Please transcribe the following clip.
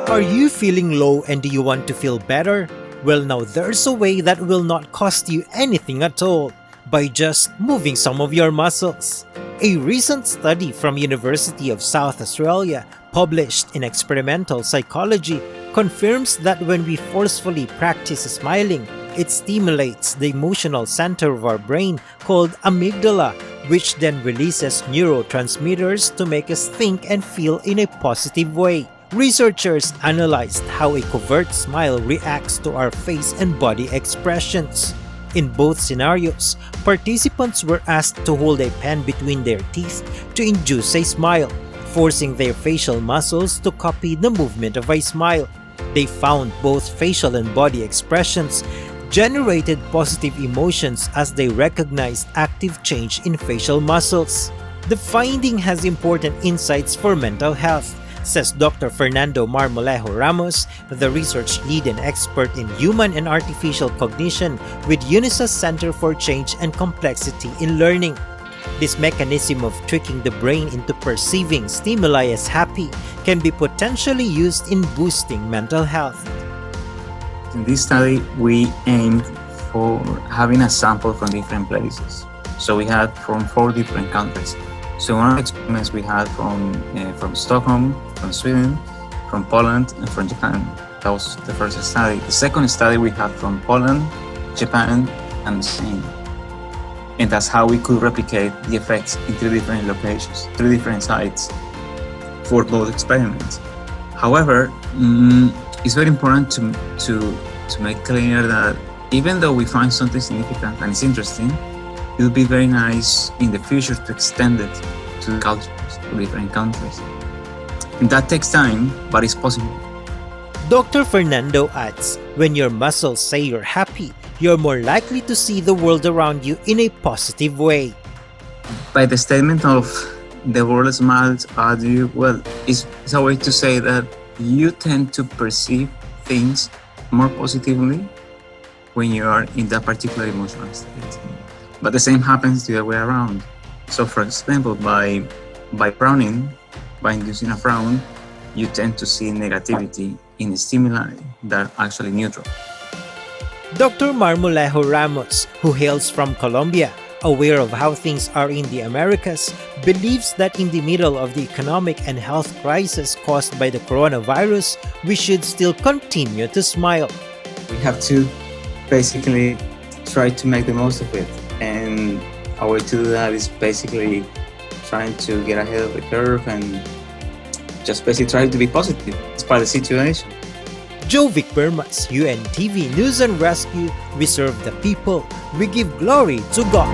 Are you feeling low and do you want to feel better? Well, now there's a way that will not cost you anything at all, by just moving some of your muscles. A recent study from University of South Australia, published in Experimental Psychology, confirms that when we forcefully practice smiling, it stimulates the emotional center of our brain called amygdala, which then releases neurotransmitters to make us think and feel in a positive way. Researchers analyzed how a covert smile reacts to our face and body expressions. In both scenarios, participants were asked to hold a pen between their teeth to induce a smile, forcing their facial muscles to copy the movement of a smile. They found both facial and body expressions generated positive emotions as they recognized active change in facial muscles. The finding has important insights for mental health, says Dr. Fernando Marmolejo-Ramos, the research lead and expert in human and artificial cognition with UNISA's Center for Change and Complexity in Learning. This mechanism of tricking the brain into perceiving stimuli as happy can be potentially used in boosting mental health. In this study, we aimed for having a sample from different places. So we had from 4 different countries. So one of the experiments we had from Stockholm, from Sweden, from Poland, and from Japan. That was the first study. The second study we had from Poland, Japan, and Spain. And that's how we could replicate the effects in 3 different locations, 3 different sites for both experiments. However, it's very important to make clear that even though we find something significant and it's interesting, it would be very nice in the future to extend it to the cultures, to different countries. And that takes time, but it's possible. Dr. Fernando adds, when your muscles say you're happy, you're more likely to see the world around you in a positive way. By the statement of the world smiles at you, well, it's a way to say that you tend to perceive things more positively when you are in that particular emotional state. But the same happens the other way around. So for example, by frowning, by inducing a frown, you tend to see negativity in stimuli that are actually neutral. Dr. Marmolejo-Ramos, who hails from Colombia, aware of how things are in the Americas, believes that in the middle of the economic and health crisis caused by the coronavirus, we should still continue to smile. We have to basically try to make the most of it. And our way to do that is basically trying to get ahead of the curve and just basically try to be positive despite the situation. Jovic Bermas, UNTV News and Rescue. We serve the people. We give glory to God.